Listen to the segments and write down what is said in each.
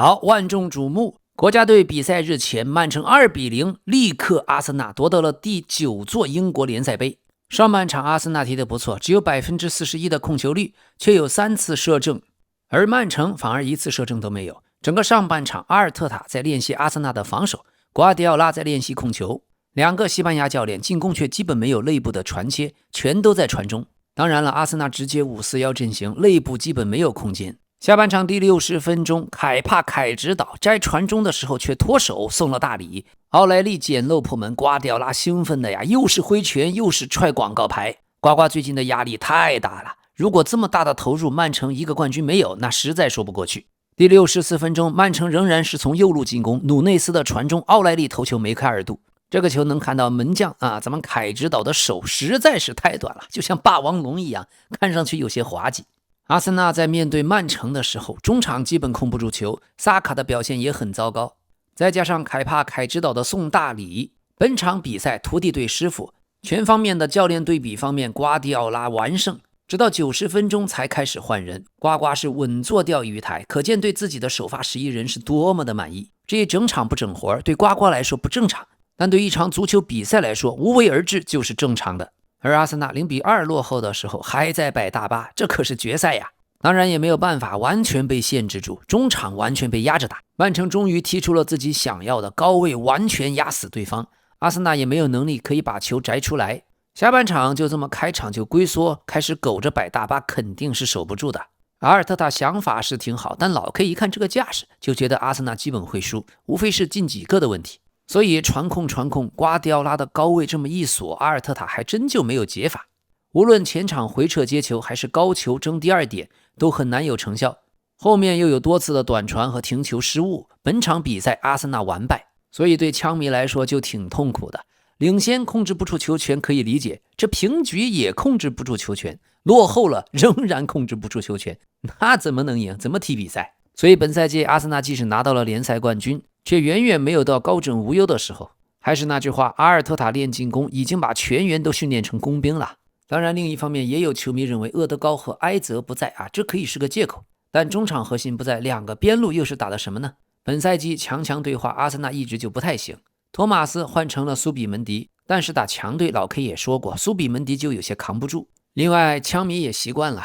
好，万众瞩目，国家队比赛日前，曼城2-0力克阿森纳，夺得了第9座英国联赛杯。上半场阿森纳踢得不错，只有 41% 的控球率，却有3次射正，而曼城反而1次射正都没有。整个上半场，阿尔特塔在练习阿森纳的防守，瓜迪奥拉在练习控球，两个西班牙教练进攻却基本没有内部的传切，全都在传中。当然了，阿森纳直接5-4-1阵型，内部基本没有空间。下半场第60分钟，凯指导摘传中的时候却脱手送了大礼，奥莱利捡漏破门，瓜迪奥拉兴奋的呀，又是挥拳又是踹广告牌。瓜瓜最近的压力太大了，如果这么大的投入，曼城1个冠军没有，那实在说不过去。第64分钟，曼城仍然是从右路进攻，努内斯的传中，奥莱利头球梅开2度。这个球能看到门将咱们凯指导的手实在是太短了，就像霸王龙一样，看上去有些滑稽。阿森纳在面对曼城的时候，中场基本控不住球，萨卡的表现也很糟糕，再加上凯指导的送大礼，本场比赛徒弟对师傅，全方面的教练对比方面，瓜迪奥拉完胜，直到90分钟才开始换人，瓜瓜是稳坐钓鱼台，可见对自己的首发11人是多么的满意。这一整场不整活，对瓜瓜来说不正常，但对一场足球比赛来说，无为而治就是正常的。而阿森纳0-2落后的时候还在摆大巴，这可是决赛呀！当然也没有办法完全被限制住，中场完全被压着打，曼城终于踢出了自己想要的高位，完全压死对方。阿森纳也没有能力可以把球摘出来，下半场就这么开场就龟缩，开始苟着摆大巴，肯定是守不住的。阿尔特塔想法是挺好，但老 K 一看这个架势，就觉得阿森纳基本会输，无非是进几个的问题。所以传控，瓜迪奥拉的高位这么一锁，阿尔特塔还真就没有解法。无论前场回撤接球还是高球争第2点，都很难有成效。后面又有多次的短传和停球失误，本场比赛阿森纳完败，所以对枪迷来说就挺痛苦的。领先控制不住球权可以理解，这平局也控制不住球权，落后了仍然控制不住球权，那怎么能赢？怎么踢比赛？所以本赛季阿森纳即使拿到了联赛冠军，却远远没有到高枕无忧的时候。还是那句话，阿尔特塔练进攻已经把全员都训练成工兵了。当然另一方面也有球迷认为厄德高和埃泽不在这可以是个借口，但中场核心不在，两个边路又是打的什么呢？本赛季强对话阿森纳一直就不太行，托马斯换成了苏比门迪，但是打强队老 K 也说过，苏比门迪就有些扛不住。另外枪迷也习惯了，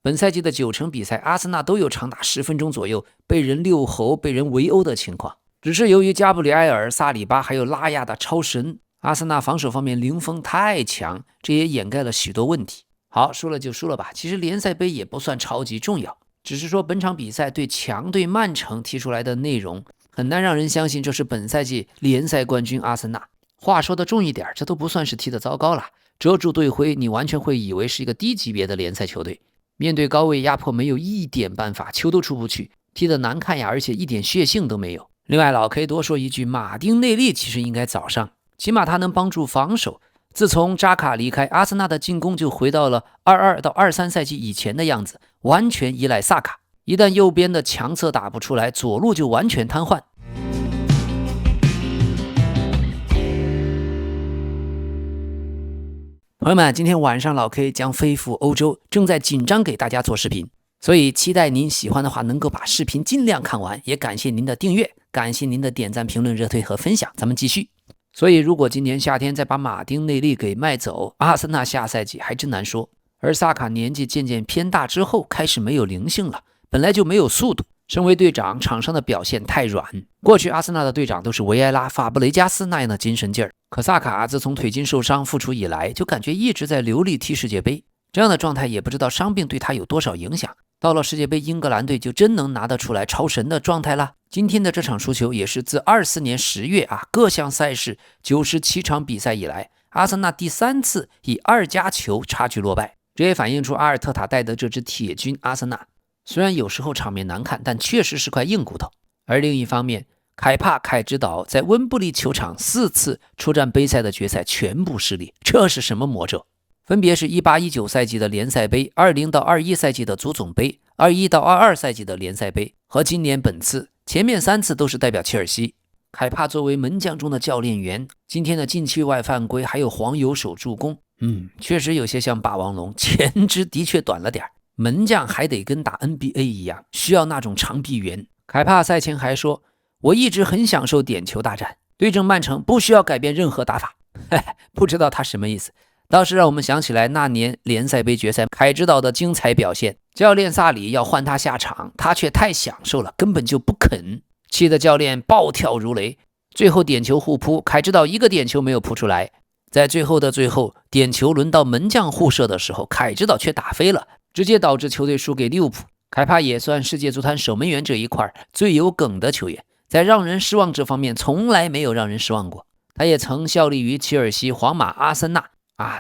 本赛季的90比赛阿森纳都有长达10分钟左右被人遛猴被人围殴的情况，只是由于加布里埃尔、萨里巴还有拉亚的超神，阿森纳防守方面零封太强，这也掩盖了许多问题。好，输了就输了吧，其实联赛杯也不算超级重要，只是说本场比赛对强队曼城踢出来的内容很难让人相信这是本赛季联赛冠军阿森纳。话说的重一点，这都不算是踢得糟糕了，遮住队徽你完全会以为是一个低级别的联赛球队，面对高位压迫没有一点办法，球都出不去，踢得难看呀，而且一点血性都没有。另外老 K 多说一句，马丁内利其实应该早上，起码他能帮助防守。自从扎卡离开，阿森纳的进攻就回到了22到23赛季以前的样子，完全依赖萨卡，一旦右边的强侧打不出来，左路就完全瘫痪。朋友们，今天晚上老 K 将飞赴欧洲，正在紧张给大家做视频，所以期待您喜欢的话能够把视频尽量看完，也感谢您的订阅，感谢您的点赞、评论、热推和分享，咱们继续。所以如果今年夏天再把马丁内利给卖走，阿森纳下赛季还真难说。而萨卡年纪渐渐偏大之后，开始没有灵性了，本来就没有速度，身为队长，场上的表现太软。过去阿森纳的队长都是维埃拉、法布雷加斯那样的精神劲儿，可萨卡自从腿筋受伤复出以来，就感觉一直在流利踢世界杯，这样的状态也不知道伤病对他有多少影响。到了世界杯，英格兰队就真能拿得出来超神的状态了。今天的这场输球也是自24年10月各项赛事97场比赛以来，阿森纳第3次以2+球差距落败。这也反映出阿尔特塔带的这支铁军阿森纳，虽然有时候场面难看，但确实是块硬骨头。而另一方面，凯指导在温布利球场4次出战杯赛的决赛全部失利，这是什么魔咒？分别是18-19赛季的联赛杯、20到21赛季的足总杯、21到22赛季的联赛杯和今年本次，前面3次都是代表切尔西。凯帕作为门将中的教练员，今天的禁区外犯规还有黄油手助攻，确实有些像霸王龙，前肢的确短了点，门将还得跟打 NBA 一样，需要那种长臂猿。凯帕赛前还说，我一直很享受点球大战，对阵曼城不需要改变任何打法。不知道他什么意思，倒是让我们想起来那年联赛杯决赛凯指导的精彩表现，教练萨里要换他下场，他却太享受了，根本就不肯，气得教练暴跳如雷。最后点球互扑，凯指导一个点球没有扑出来，在最后的最后，点球轮到门将互射的时候，凯指导却打飞了，直接导致球队输给利物浦。凯帕也算世界足坛守门员这一块最有梗的球员，在让人失望这方面从来没有让人失望过。他也曾效力于切尔西、皇马、阿森纳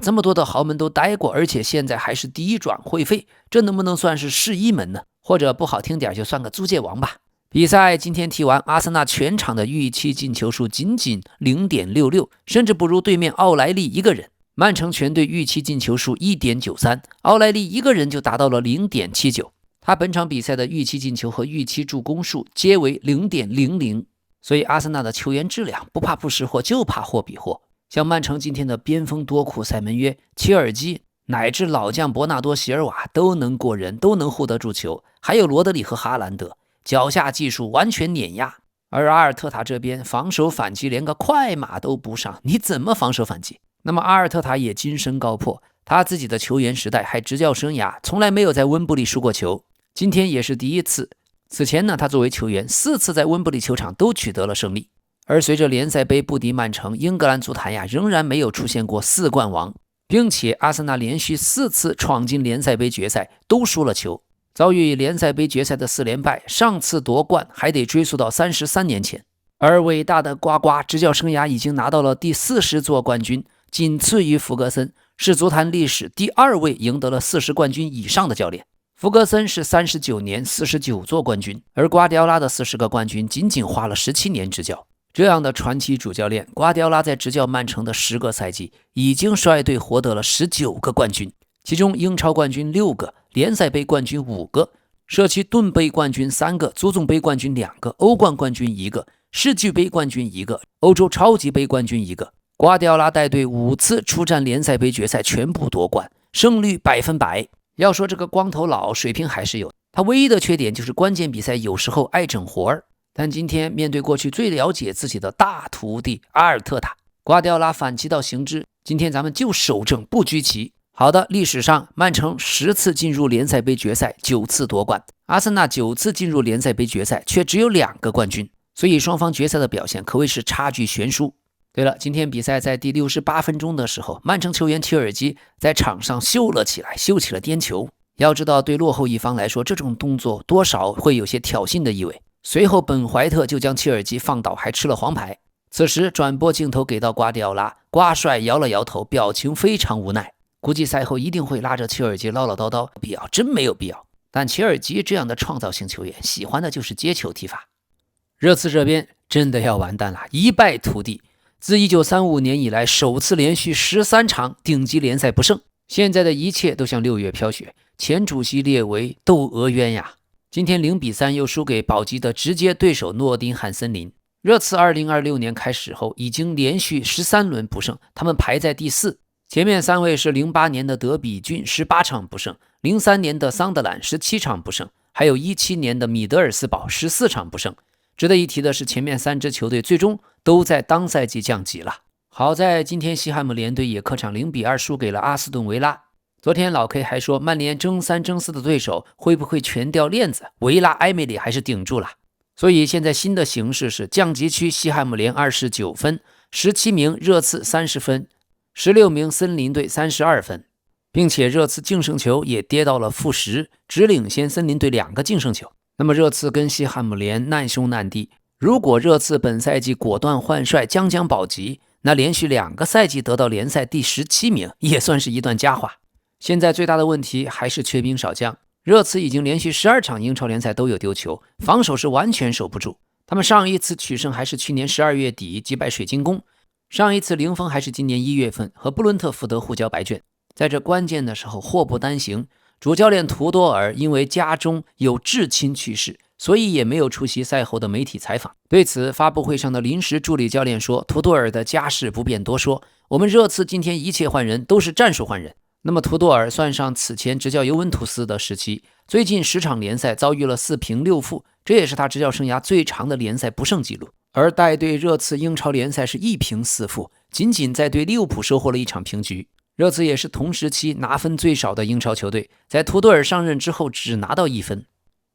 这么多的豪门都待过，而且现在还是第一转会费，这能不能算是世一门呢？或者不好听点就算个租借王吧。比赛今天踢完，阿森纳全场的预期进球数仅仅 0.66， 甚至不如对面奥莱利一个人。曼城全队预期进球数 1.93， 奥莱利一个人就达到了 0.79。 他本场比赛的预期进球和预期助攻数皆为 0.00， 所以阿森纳的球员质量不怕不识货，就怕货比货。像曼城今天的边锋多库、塞门约、切尔基乃至老将伯纳多·席尔瓦都能过人，都能护得住球，还有罗德里和哈兰德，脚下技术完全碾压。而阿尔特塔这边防守反击连个快马都不上，你怎么防守反击？那么阿尔特塔也精神高魄，他自己的球员时代还执教生涯从来没有在温布利输过球，今天也是第一次。此前呢，他作为球员4次在温布利球场都取得了胜利。而随着联赛杯不敌曼城，英格兰足坛仍然没有出现过4冠王，并且阿森纳连续4次闯进联赛杯决赛都输了球，遭遇联赛杯决赛的4连败，上次夺冠还得追溯到33年前。而伟大的瓜瓜执教生涯已经拿到了第40座冠军，仅次于弗格森，是足坛历史第2位赢得了40冠军以上的教练。弗格森是39年49座冠军，而瓜迪奥拉的40个冠军仅仅花了17年执教。这样的传奇主教练，瓜迪奥拉在执教曼城的10个赛季已经率队获得了19个冠军，其中英超冠军6个，联赛杯冠军5个，社区盾杯冠军3个，足总杯冠军2个，欧冠冠军1个，世俱杯冠军1个，欧洲超级杯冠军1个。瓜迪奥拉带队5次出战联赛杯决赛全部夺冠，胜率100%。要说这个光头佬水平还是有，他唯一的缺点就是关键比赛有时候爱整活儿。但今天面对过去最了解自己的大徒弟阿尔特塔，瓜迪奥拉反其道行之，今天咱们就守正不居棋。好的，历史上曼城10次进入联赛杯决赛9次夺冠，阿森纳9次进入联赛杯决赛却只有2个冠军，所以双方决赛的表现可谓是差距悬殊。对了，今天比赛在第68分钟的时候，曼城球员切尔基在场上秀了起来，秀起了颠球。要知道对落后一方来说，这种动作多少会有些挑衅的意味。随后本怀特就将切尔基放倒，还吃了黄牌。此时转播镜头给到瓜迪奥拉，瓜帅摇了摇头，表情非常无奈，估计赛后一定会拉着切尔基唠唠叨叨，必要真没有必要。但切尔基这样的创造性球员喜欢的就是接球踢法。热刺这边真的要完蛋了，一败涂地，自1935年以来首次连续13场顶级联赛不胜，现在的一切都像6月飘雪，前主席列维窦娥冤呀。今天0-3又输给保级的直接对手诺丁汉森林。热刺2026年开始后已经连续13轮不胜，他们排在第4，前面3位是08年的德比郡18场不胜，03年的桑德兰17场不胜，还有17年的米德尔斯堡14场不胜。值得一提的是，前面3支球队最终都在当赛季降级了。好在今天西汉姆联队也客场0-2输给了阿斯顿维拉。昨天老 K 还说曼联争3争4的对手会不会全掉链子，维拉埃梅里还是顶住了。所以现在新的形势是降级区西汉姆联29分，17名热刺30分，16名森林队32分，并且热刺净胜球也跌到了-10，只领先森林队2个净胜球。那么热刺跟西汉姆联难兄难弟，如果热刺本赛季果断换帅将保级，那连续2个赛季得到联赛第17名也算是一段佳话。现在最大的问题还是缺兵少将，热刺已经连续12场英超联赛都有丢球，防守是完全守不住。他们上一次取胜还是去年12月底击败水晶宫，上一次零封还是今年1月份和布伦特福德互交白卷。在这关键的时候祸不单行，主教练图多尔因为家中有至亲去世，所以也没有出席赛后的媒体采访。对此，发布会上的临时助理教练说，图多尔的家事不便多说，我们热刺今天一切换人都是战术换人，那么图多尔算上此前执教尤文图斯的时期，最近10场联赛遭遇了4平6负，这也是他执教生涯最长的联赛不胜纪录。而带队热刺英超联赛是1平4负，仅仅在对利物浦收获了1场平局。热刺也是同时期拿分最少的英超球队，在图多尔上任之后只拿到1分。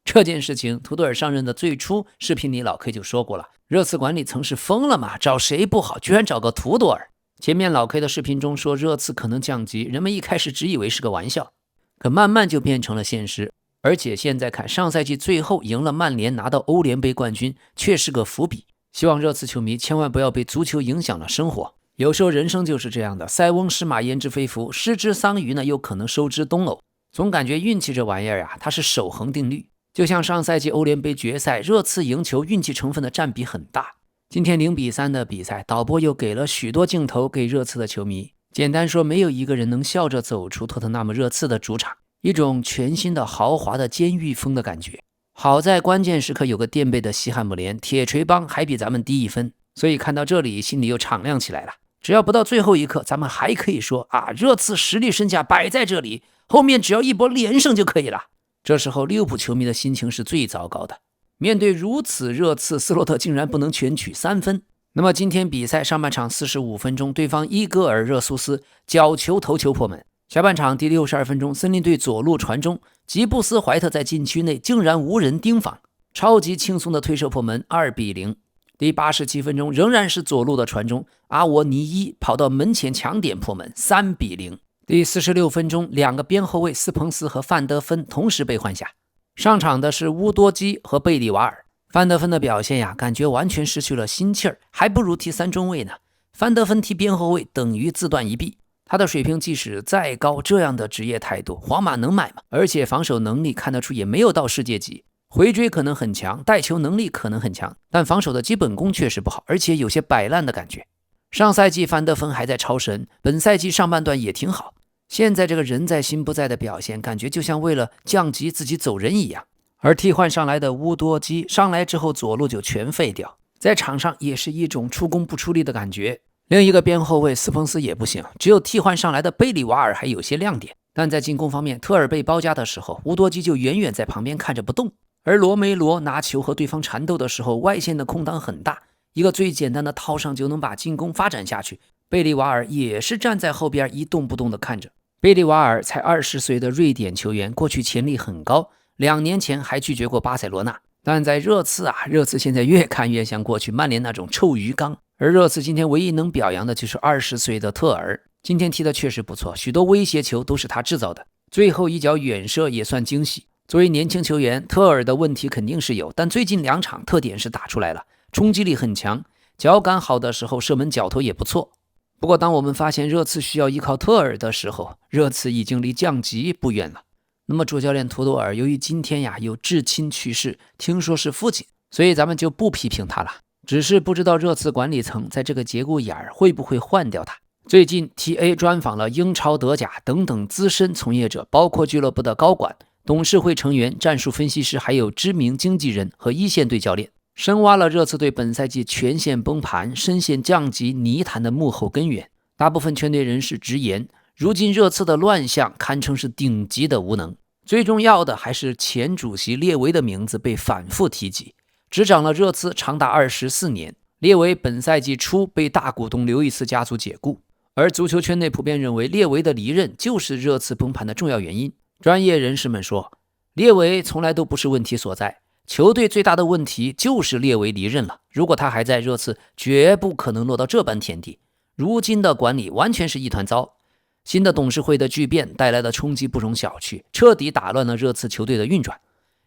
这件事情图多尔上任的最初视频里老 K 就说过了，热刺管理层是疯了吗？找谁不好，居然找个图多尔。前面老 K 的视频中说热刺可能降级，人们一开始只以为是个玩笑，可慢慢就变成了现实。而且现在看上赛季最后赢了曼联拿到欧联杯冠军，却是个伏笔。希望热刺球迷千万不要被足球影响了生活。有时候人生就是这样的，塞翁失马焉知非福，失之桑榆呢又可能收之东偶。总感觉运气这玩意儿它是守恒定律。就像上赛季欧联杯决赛，热刺赢球运气成分的占比很大。今天0比3的比赛，导播又给了许多镜头给热刺的球迷。简单说，没有一个人能笑着走出托特纳姆热刺的主场，一种全新的豪华的监狱风的感觉。好在关键时刻有个垫背的西汉姆联，铁锤帮还比咱们低1分，所以看到这里心里又敞亮起来了。只要不到最后一刻，咱们还可以说热刺实力身价摆在这里，后面只要一波连胜就可以了。这时候利物浦球迷的心情是最糟糕的，面对如此热刺，斯洛特竟然不能全取3分。那么今天比赛上半场45分钟，对方伊戈尔热苏斯角球头球破门。下半场第62分钟，森林队左路传中，吉布斯怀特在禁区内竟然无人盯防，超级轻松的推射破门，2比0。第87分钟仍然是左路的传中，阿沃尼伊跑到门前抢点破门，3比0。第46分钟，2个边后卫斯彭斯和范德芬同时被换下，上场的是乌多基和贝利瓦尔。范德芬的表现感觉完全失去了心气儿，还不如踢3中卫呢。范德芬踢边后卫等于自断一臂，他的水平即使再高，这样的职业态度皇马能买吗？而且防守能力看得出也没有到世界级，回追可能很强，带球能力可能很强，但防守的基本功确实不好，而且有些摆烂的感觉。上赛季范德芬还在超神，本赛季上半段也挺好，现在这个人在心不在的表现，感觉就像为了降级自己走人一样。而替换上来的乌多基上来之后左路就全废掉，在场上也是一种出工不出力的感觉。另一个边后卫斯彭斯也不行，只有替换上来的贝里瓦尔还有些亮点，但在进攻方面，特尔被包夹的时候，乌多基就远远在旁边看着不动，而罗梅罗拿球和对方缠斗的时候，外线的空档很大，一个最简单的套上就能把进攻发展下去。贝利瓦尔也是站在后边一动不动的看着。贝利瓦尔才20岁的瑞典球员，过去潜力很高，2年前还拒绝过巴塞罗那，但在热刺热刺现在越看越像过去曼联那种臭鱼缸。而热刺今天唯一能表扬的就是20岁的特尔，今天踢的确实不错，许多威胁球都是他制造的，最后一脚远射也算惊喜。作为年轻球员，特尔的问题肯定是有，但最近2场特点是打出来了，冲击力很强，脚感好的时候射门脚头也不错。不过当我们发现热刺需要依靠特尔的时候，热刺已经离降级不远了。那么主教练图多尔由于今天有至亲去世，听说是父亲，所以咱们就不批评他了，只是不知道热刺管理层在这个节骨眼会不会换掉他。最近 TA 专访了英超、德甲等等资深从业者，包括俱乐部的高管、董事会成员、战术分析师，还有知名经纪人和一线队教练，深挖了热刺队本赛季全线崩盘、深陷降级泥潭的幕后根源。大部分圈内人士直言，如今热刺的乱象堪称是顶级的无能。最重要的还是前主席列维的名字被反复提及，执掌了热刺长达24年。列维本赛季初被大股东刘易斯家族解雇，而足球圈内普遍认为列维的离任就是热刺崩盘的重要原因。专业人士们说，列维从来都不是问题所在，球队最大的问题就是列维离任了，如果他还在热刺，绝不可能落到这般田地。如今的管理完全是一团糟，新的董事会的巨变带来的冲击不容小觑，彻底打乱了热刺球队的运转。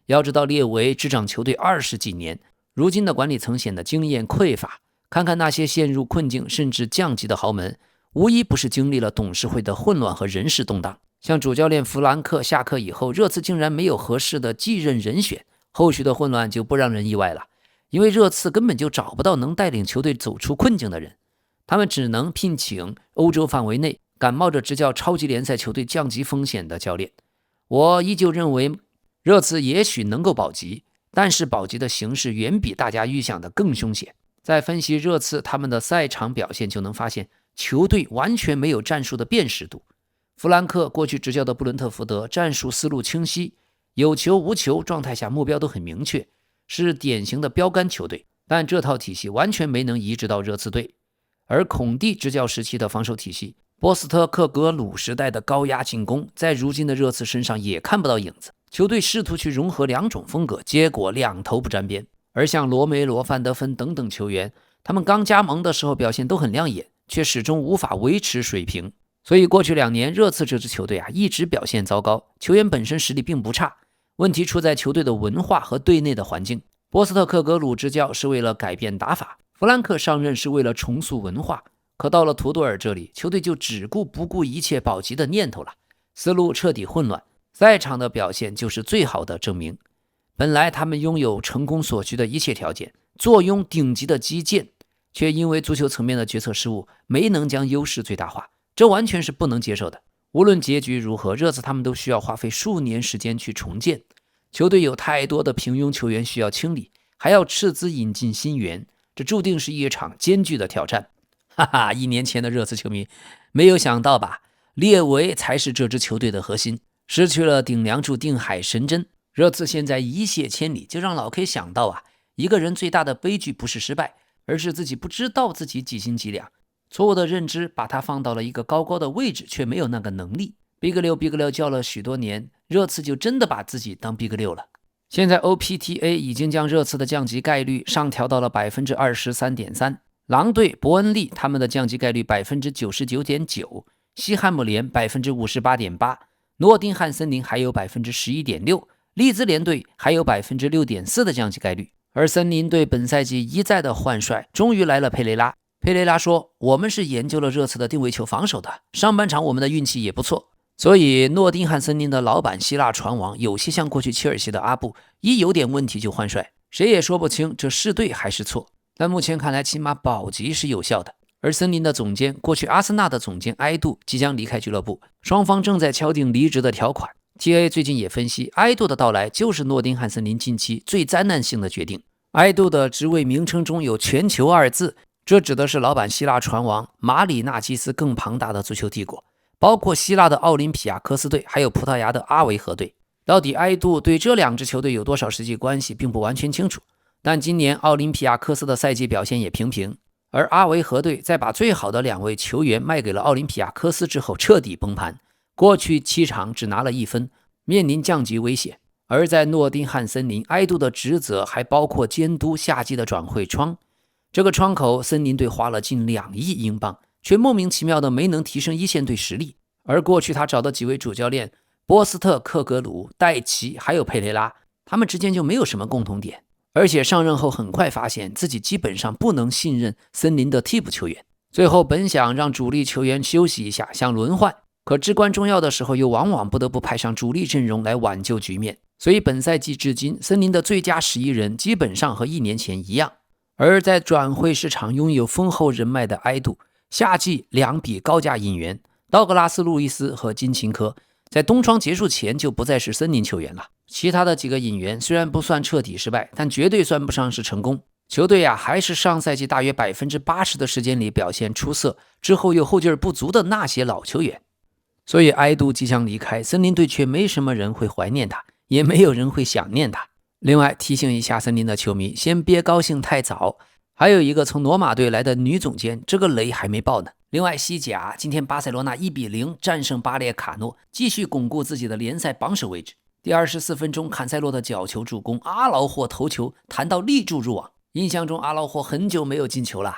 要知道列维执掌球队20几年，如今的管理层显得经验匮乏，看看那些陷入困境甚至降级的豪门，无一不是经历了董事会的混乱和人事动荡。像主教练弗兰克下课以后，热刺竟然没有合适的继任人选，后续的混乱就不让人意外了，因为热刺根本就找不到能带领球队走出困境的人，他们只能聘请欧洲范围内敢冒着执教超级联赛球队降级风险的教练。我依旧认为热刺也许能够保级，但是保级的形势远比大家预想的更凶险。在分析热刺他们的赛场表现就能发现，球队完全没有战术的辨识度，弗兰克过去执教的布伦特福德战术思路清晰，有球无球状态下目标都很明确，是典型的标杆球队，但这套体系完全没能移植到热刺队。而孔蒂执教时期的防守体系，波斯特克格鲁时代的高压进攻，在如今的热刺身上也看不到影子。球队试图去融合两种风格，结果两头不沾边。而像罗梅罗、范德芬等等球员，他们刚加盟的时候表现都很亮眼，却始终无法维持水平。所以过去2年，热刺这支球队一直表现糟糕，球员本身实力并不差，问题出在球队的文化和队内的环境。波斯特克格鲁执教是为了改变打法，弗兰克上任是为了重塑文化，可到了图多尔这里，球队就只顾不顾一切保级的念头了，思路彻底混乱。赛场的表现就是最好的证明。本来他们拥有成功所需的一切条件，坐拥顶级的基建，却因为足球层面的决策失误，没能将优势最大化，这完全是不能接受的。无论结局如何，热刺他们都需要花费数年时间去重建。球队有太多的平庸球员需要清理，还要斥资引进新援，这注定是一场艰巨的挑战。哈哈，1年前的热刺球迷没有想到吧？列维才是这支球队的核心，失去了顶梁柱定海神针，热刺现在一泻千里，就让老 K 想到一个人最大的悲剧不是失败，而是自己不知道自己几斤几两。错误的认知把他放到了一个高高的位置，却没有那个能力。Big 6叫了许多年，热刺就真的把自己当 Big 6了。现在 OPTA 已经将热刺的降级概率上调到了 23.3%， 狼队、伯恩利他们的降级概率 99.9%， 西汉姆联 58.8%， 诺丁汉森林还有 11.6%， 利兹联队还有 6.4% 的降级概率。而森林队本赛季一再的换帅，终于来了佩雷拉。佩雷拉说，我们是研究了热刺的定位球防守的，上半场我们的运气也不错。所以诺丁汉森林的老板希腊船王有些像过去切尔西的阿布，一有点问题就换帅，谁也说不清这是对还是错。但目前看来起码保级是有效的。而森林的总监，过去阿森纳的总监埃杜即将离开俱乐部，双方正在敲定离职的条款。TA 最近也分析，埃杜的到来就是诺丁汉森林近期最灾难性的决定。埃杜的职位名称中有全球2字，这指的是老板希腊船王马里纳基斯更庞大的足球帝国，包括希腊的奥林匹亚科斯队，还有葡萄牙的阿维和队。到底埃杜对这2支球队有多少实际关系并不完全清楚，但今年奥林匹亚科斯的赛季表现也平平，而阿维和队在把最好的2位球员卖给了奥林匹亚科斯之后彻底崩盘，过去7场只拿了1分，面临降级危险。而在诺丁汉森林，埃杜的职责还包括监督夏季的转会窗，这个窗口森林队花了近2亿英镑，却莫名其妙的没能提升一线队实力。而过去他找的几位主教练波斯特克格鲁、戴奇还有佩雷拉，他们之间就没有什么共同点，而且上任后很快发现自己基本上不能信任森林的替补球员，最后本想让主力球员休息一下，想轮换，可至关重要的时候又往往不得不派上主力阵容来挽救局面。所以本赛季至今，森林的最佳11人基本上和1年前一样。而在转会市场拥有丰厚人脉的埃杜，夏季2笔高价引援道格拉斯·路易斯和金琴科，在冬窗结束前就不再是森林球员了。其他的几个引援虽然不算彻底失败，但绝对算不上是成功。球队还是上赛季大约 80% 的时间里表现出色，之后又后劲不足的那些老球员。所以埃杜即将离开，森林队却没什么人会怀念他，也没有人会想念他。另外提醒一下森林的球迷，先别高兴太早，还有一个从罗马队来的女总监，这个雷还没爆呢。另外西甲今天巴塞罗那1-0战胜巴列卡诺，继续巩固自己的联赛榜首位置。第24分钟，坎塞洛的角球助攻，阿劳霍头球弹到立柱入网。印象中阿劳霍很久没有进球了，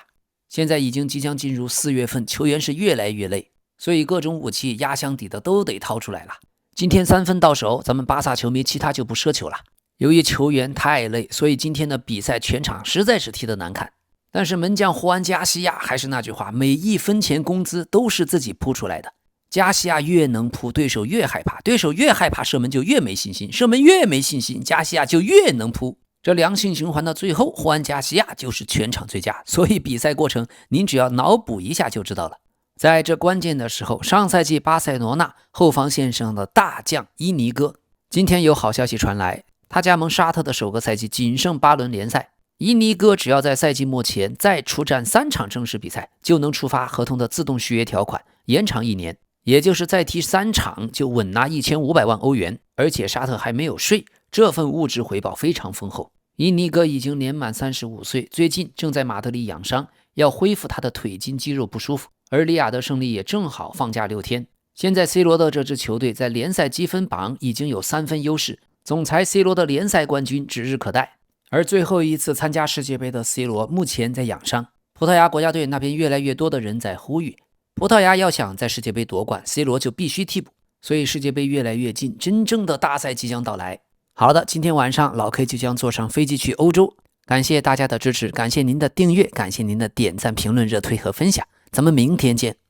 现在已经即将进入4月份，球员是越来越累，所以各种武器压箱底的都得掏出来了。今天3分到手，咱们巴萨球迷其他就不奢求了。由于球员太累，所以今天的比赛全场实在是踢得难看。但是门将胡安加西亚还是那句话，每1分钱工资都是自己扑出来的。加西亚越能扑，对手越害怕，对手越害怕，射门就越没信心，射门越没信心，加西亚就越能扑。这良性循环的最后，胡安加西亚就是全场最佳。所以比赛过程您只要脑补一下就知道了。在这关键的时候，上赛季巴塞罗那后防线上的大将伊尼戈，今天有好消息传来，他加盟沙特的首个赛季仅剩8轮联赛，伊尼戈只要在赛季末前再出战3场正式比赛，就能触发合同的自动续约条款，延长1年。也就是再踢3场就稳拿1500万欧元，而且沙特还没有税，这份物质回报非常丰厚。伊尼戈已经年满35岁，最近正在马德里养伤，要恢复他的腿筋肌肉不舒服。而里亚德胜利也正好放假6天。现在 C 罗的这支球队在联赛积分榜已经有3分优势，总裁 C 罗的联赛冠军指日可待。而最后一次参加世界杯的 C 罗目前在养伤，葡萄牙国家队那边越来越多的人在呼吁，葡萄牙要想在世界杯夺冠， C 罗就必须替补，所以世界杯越来越近，真正的大赛即将到来。好的，今天晚上老 K 就将坐上飞机去欧洲，感谢大家的支持，感谢您的订阅，感谢您的点赞、评论、热推和分享，咱们明天见。